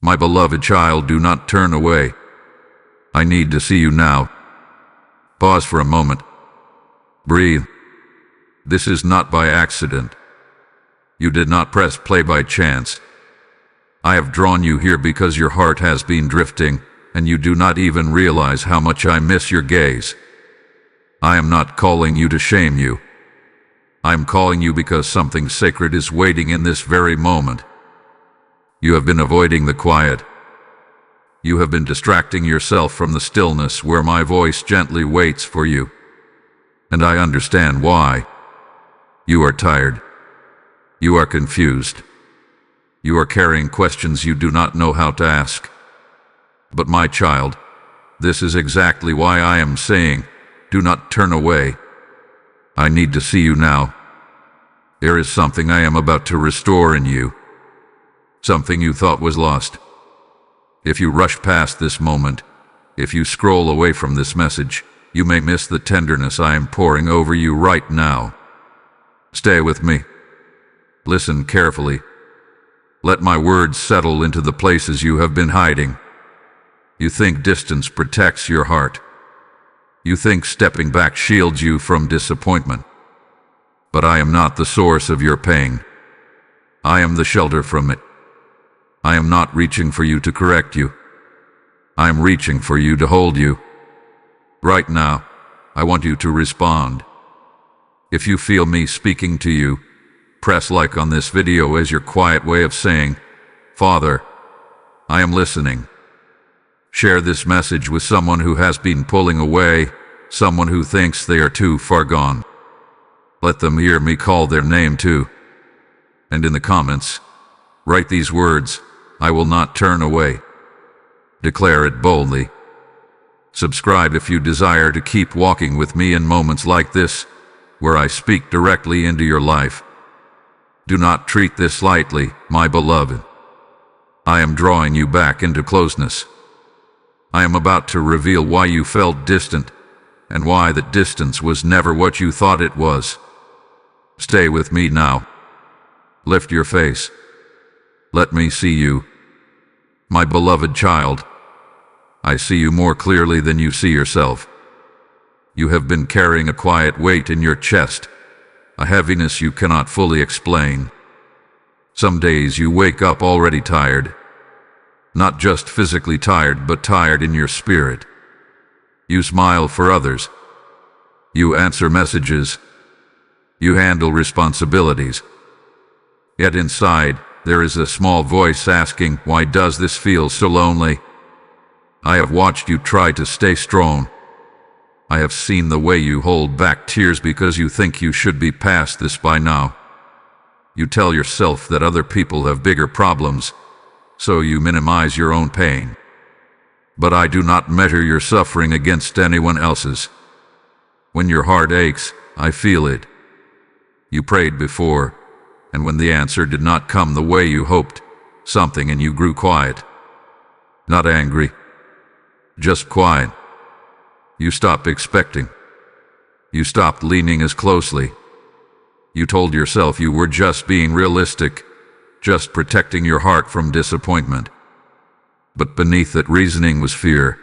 My beloved child, do not turn away. I need to see you now. Pause for a moment. Breathe. This is not by accident. You did not press play by chance. I have drawn you here because your heart has been drifting, and you do not even realize how much I miss your gaze. I am not calling you to shame you. I am calling you because something sacred is waiting in this very moment. You have been avoiding the quiet. You have been distracting yourself from the stillness where my voice gently waits for you. And I understand why. You are tired. You are confused. You are carrying questions you do not know how to ask. But my child, this is exactly why I am saying, do not turn away. I need to see you now. There is something I am about to restore in you. Something you thought was lost. If you rush past this moment, if you scroll away from this message, you may miss the tenderness I am pouring over you right now. Stay with me. Listen carefully. Let my words settle into the places you have been hiding. You think distance protects your heart. You think stepping back shields you from disappointment. But I am not the source of your pain. I am the shelter from it. I am not reaching for you to correct you. I am reaching for you to hold you. Right now, I want you to respond. If you feel me speaking to you, press like on this video as your quiet way of saying, Father, I am listening. Share this message with someone who has been pulling away, someone who thinks they are too far gone. Let them hear me call their name too. And in the comments, write these words, I will not turn away. Declare it boldly. Subscribe if you desire to keep walking with me in moments like this, where I speak directly into your life. Do not treat this lightly, my beloved. I am drawing you back into closeness. I am about to reveal why you felt distant, and why that distance was never what you thought it was. Stay with me now. Lift your face. Let me see you. My beloved child, I see you more clearly than you see yourself. You have been carrying a quiet weight in your chest, a heaviness you cannot fully explain. Some days you wake up already tired. Not just physically tired, but tired in your spirit. You smile for others. You answer messages. You handle responsibilities. Yet inside, there is a small voice asking, why does this feel so lonely? I have watched you try to stay strong. I have seen the way you hold back tears because you think you should be past this by now. You tell yourself that other people have bigger problems, so you minimize your own pain. But I do not measure your suffering against anyone else's. When your heart aches, I feel it. You prayed before, and when the answer did not come the way you hoped, something in you grew quiet. Not angry, just quiet. You stopped expecting. You stopped leaning as closely. You told yourself you were just being realistic, just protecting your heart from disappointment. But beneath that reasoning was fear.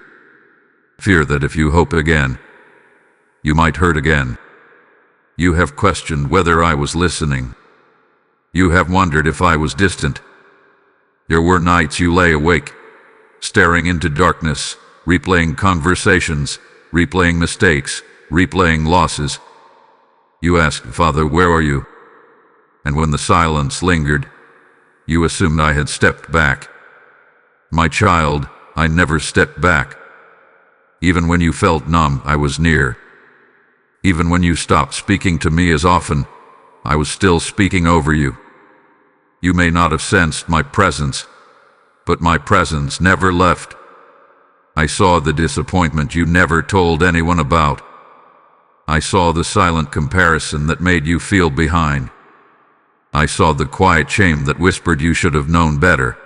Fear that if you hope again, you might hurt again. You have questioned whether I was listening. You have wondered if I was distant. There were nights you lay awake, staring into darkness, replaying conversations, replaying mistakes, replaying losses. You asked, Father, where are you? And when the silence lingered, you assumed I had stepped back. My child, I never stepped back. Even when you felt numb, I was near. Even when you stopped speaking to me as often, I was still speaking over you. You may not have sensed my presence, but my presence never left. I saw the disappointment you never told anyone about. I saw the silent comparison that made you feel behind. I saw the quiet shame that whispered you should have known better.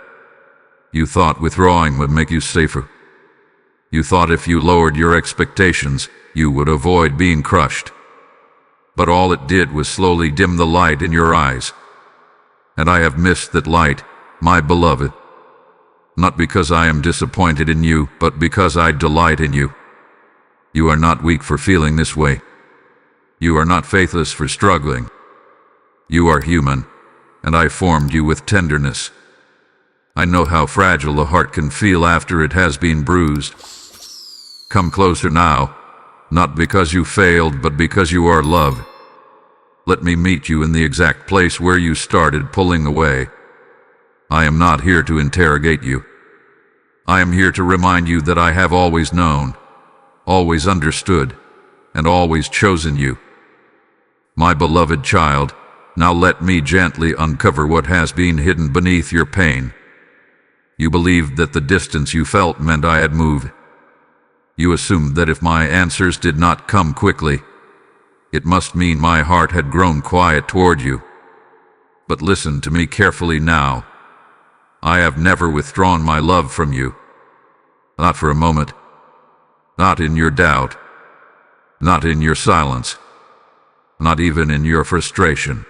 You thought withdrawing would make you safer. You thought if you lowered your expectations, you would avoid being crushed. But all it did was slowly dim the light in your eyes. And I have missed that light, my beloved. not because I am disappointed in you, but because I delight in you. You are not weak for feeling this way. You are not faithless for struggling. You are human, and I formed you with tenderness. I know how fragile a heart can feel after it has been bruised. Come closer now, not because you failed, but because you are loved. Let me meet you in the exact place where you started pulling away. I am not here to interrogate you. I am here to remind you that I have always known, always understood, and always chosen you. My beloved child, now let me gently uncover what has been hidden beneath your pain. You believed that the distance you felt meant I had moved. You assumed that if my answers did not come quickly, it must mean my heart had grown quiet toward you. But listen to me carefully now. I have never withdrawn my love from you. Not for a moment. Not in your doubt. Not in your silence. Not even in your frustration.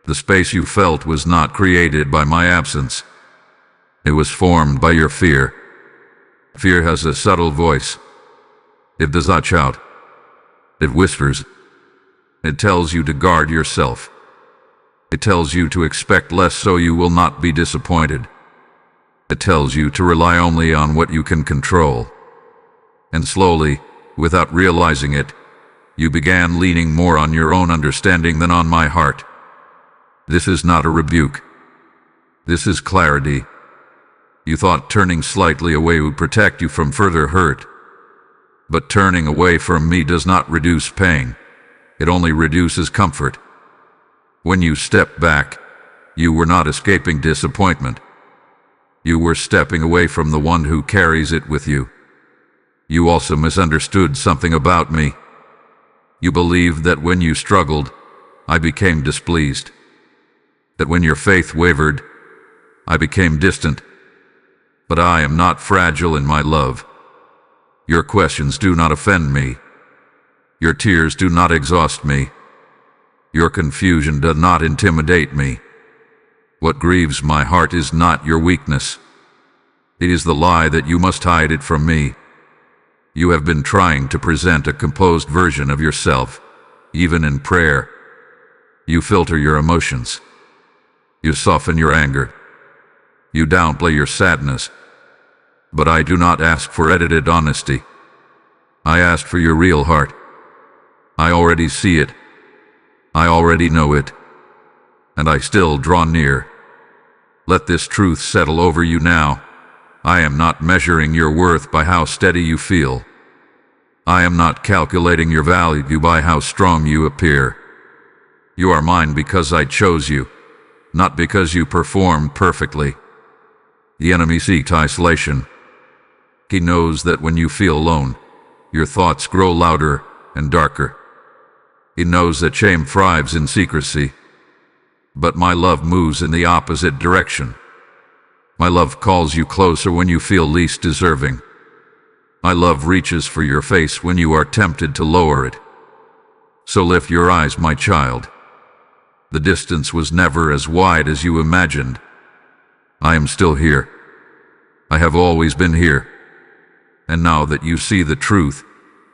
The space you felt was not created by my absence. It was formed by your fear. Fear has a subtle voice. It does not shout. It whispers. It tells you to guard yourself. It tells you to expect less so you will not be disappointed. It tells you to rely only on what you can control. And slowly, without realizing it, you began leaning more on your own understanding than on my heart. This is not a rebuke. This is clarity. You thought turning slightly away would protect you from further hurt. But turning away from me does not reduce pain. It only reduces comfort. When you stepped back, you were not escaping disappointment. You were stepping away from the one who carries it with you. You also misunderstood something about me. You believed that when you struggled, I became displeased. That when your faith wavered, I became distant. But I am not fragile in my love. Your questions do not offend me. Your tears do not exhaust me. Your confusion does not intimidate me. What grieves my heart is not your weakness. It is the lie that you must hide it from me. You have been trying to present a composed version of yourself, even in prayer. You filter your emotions. You soften your anger. You downplay your sadness. But I do not ask for edited honesty. I ask for your real heart. I already see it. I already know it. And I still draw near. Let this truth settle over you now. I am not measuring your worth by how steady you feel. I am not calculating your value by how strong you appear. You are mine because I chose you, not because you performed perfectly. The enemy seeks isolation. He knows that when you feel alone, your thoughts grow louder and darker. He knows that shame thrives in secrecy. But my love moves in the opposite direction. My love calls you closer when you feel least deserving. My love reaches for your face when you are tempted to lower it. So lift your eyes, my child. The distance was never as wide as you imagined. I am still here. I have always been here. And now that you see the truth,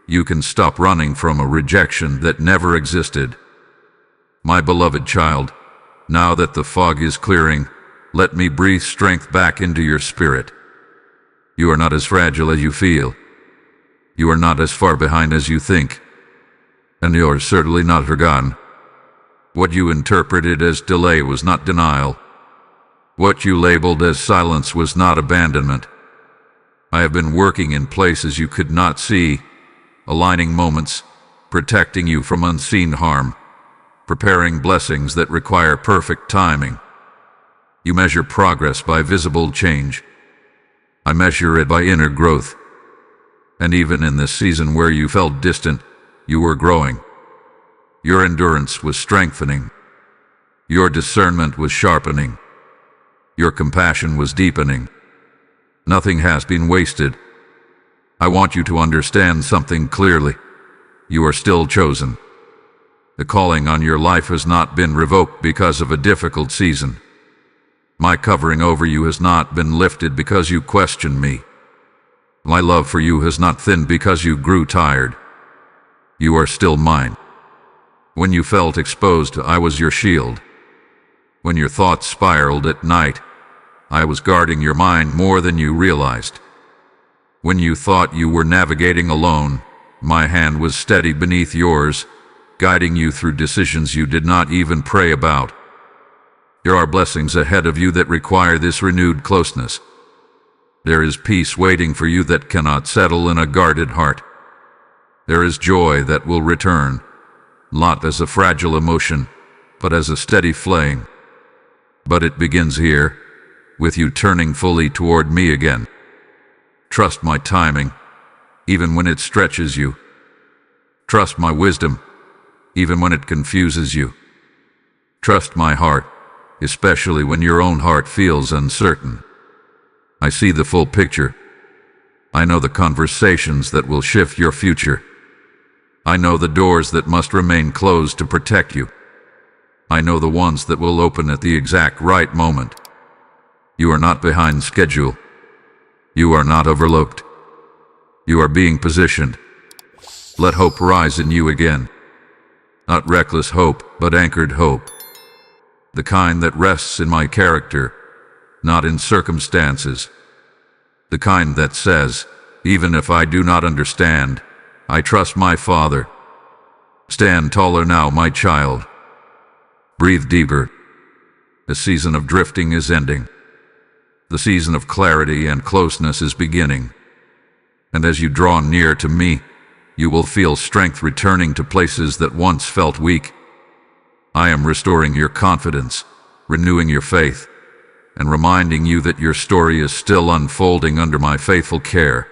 you can stop running from a rejection that never existed. My beloved child, now that the fog is clearing, let me breathe strength back into your spirit. You are not as fragile as you feel. You are not as far behind as you think. And you are certainly not forgotten. What you interpreted as delay was not denial. What you labeled as silence was not abandonment. I have been working in places you could not see, aligning moments, protecting you from unseen harm, preparing blessings that require perfect timing. You measure progress by visible change. I measure it by inner growth. And even in this season where you felt distant, you were growing. Your endurance was strengthening. Your discernment was sharpening. Your compassion was deepening. Nothing has been wasted. I want you to understand something clearly. You are still chosen. The calling on your life has not been revoked because of a difficult season. My covering over you has not been lifted because you questioned me. My love for you has not thinned because you grew tired. You are still mine. When you felt exposed, I was your shield. When your thoughts spiraled at night, I was guarding your mind more than you realized. When you thought you were navigating alone, my hand was steady beneath yours, guiding you through decisions you did not even pray about. There are blessings ahead of you that require this renewed closeness. There is peace waiting for you that cannot settle in a guarded heart. There is joy that will return, not as a fragile emotion, but as a steady flame. But it begins here, with you turning fully toward me again. Trust my timing, even when it stretches you. Trust my wisdom, even when it confuses you. Trust my heart, especially when your own heart feels uncertain. I see the full picture. I know the conversations that will shift your future. I know the doors that must remain closed to protect you. I know the ones that will open at the exact right moment. You are not behind schedule. You are not overlooked. You are being positioned. Let hope rise in you again. Not reckless hope, but anchored hope. The kind that rests in my character, not in circumstances. The kind that says, even if I do not understand, I trust my Father. Stand taller now, my child. Breathe deeper. The season of drifting is ending. The season of clarity and closeness is beginning. And as you draw near to me, you will feel strength returning to places that once felt weak. I am restoring your confidence, renewing your faith, and reminding you that your story is still unfolding under my faithful care.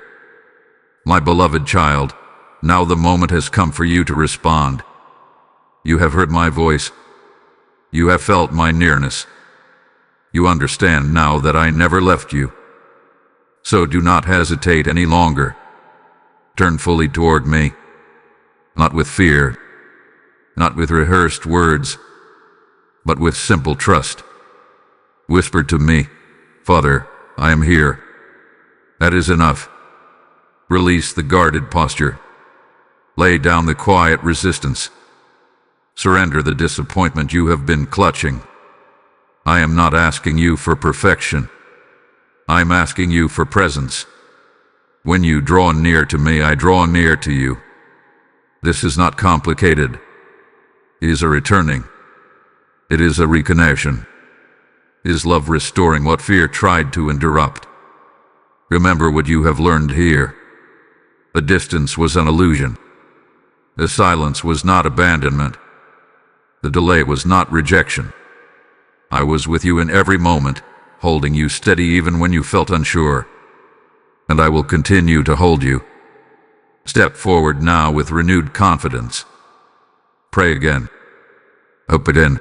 My beloved child, now the moment has come for you to respond. You have heard my voice. You have felt my nearness. You understand now that I never left you. So do not hesitate any longer. Turn fully toward me, not with fear, not with rehearsed words, but with simple trust. Whisper to me, Father, I am here. That is enough. Release the guarded posture. Lay down the quiet resistance. Surrender the disappointment you have been clutching. I am not asking you for perfection. I am asking you for presence. When you draw near to me, I draw near to you. This is not complicated. It is a returning. It is a reconnection. Is love restoring what fear tried to interrupt? Remember what you have learned here. The distance was an illusion. The silence was not abandonment. The delay was not rejection. I was with you in every moment, holding you steady even when you felt unsure. And I will continue to hold you. Step forward now with renewed confidence. Pray again. Hope again.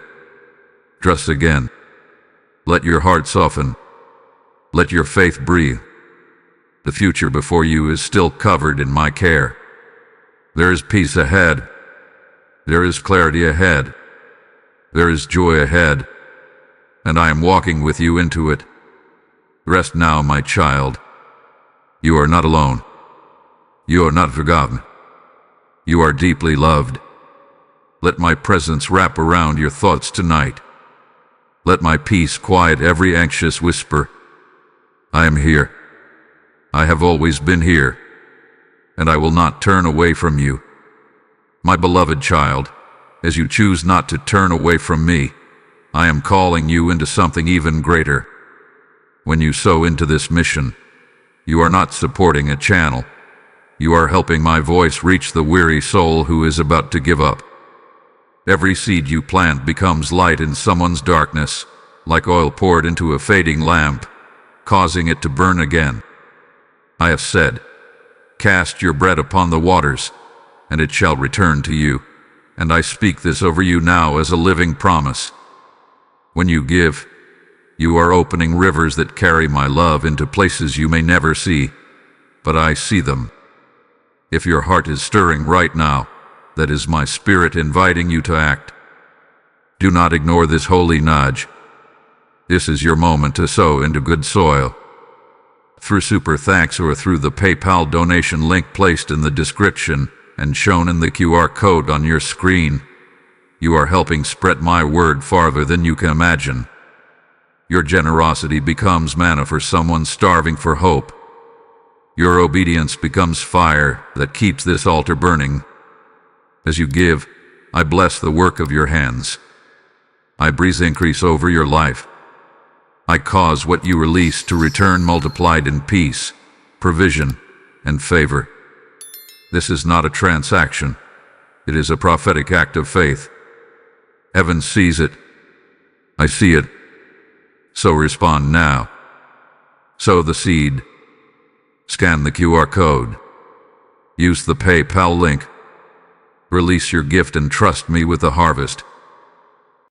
Trust again. Let your heart soften. Let your faith breathe. The future before you is still covered in my care. There is peace ahead. There is clarity ahead. There is joy ahead. And I am walking with you into it. Rest now, my child. You are not alone. You are not forgotten. You are deeply loved. Let my presence wrap around your thoughts tonight. Let my peace quiet every anxious whisper. I am here. I have always been here, and I will not turn away from you. My beloved child, as you choose not to turn away from me, I am calling you into something even greater. When you sow into this mission, you are not supporting a channel. You are helping my voice reach the weary soul who is about to give up. Every seed you plant becomes light in someone's darkness, like oil poured into a fading lamp, causing it to burn again. I have said, cast your bread upon the waters, and it shall return to you. And I speak this over you now as a living promise. When you give, you are opening rivers that carry my love into places you may never see, but I see them. If your heart is stirring right now, that is my spirit inviting you to act. Do not ignore this holy nudge. This is your moment to sow into good soil. Through Super Thanks or through the PayPal donation link placed in the description and shown in the QR code on your screen, you are helping spread my word farther than you can imagine. Your generosity becomes manna for someone starving for hope. Your obedience becomes fire that keeps this altar burning. As you give, I bless the work of your hands. I breathe increase over your life. I cause what you release to return multiplied in peace, provision, and favor. This is not a transaction. It is a prophetic act of faith. Heaven sees it. I see it. So respond now. Sow the seed. Scan the QR code. Use the PayPal link. Release your gift and trust me with the harvest.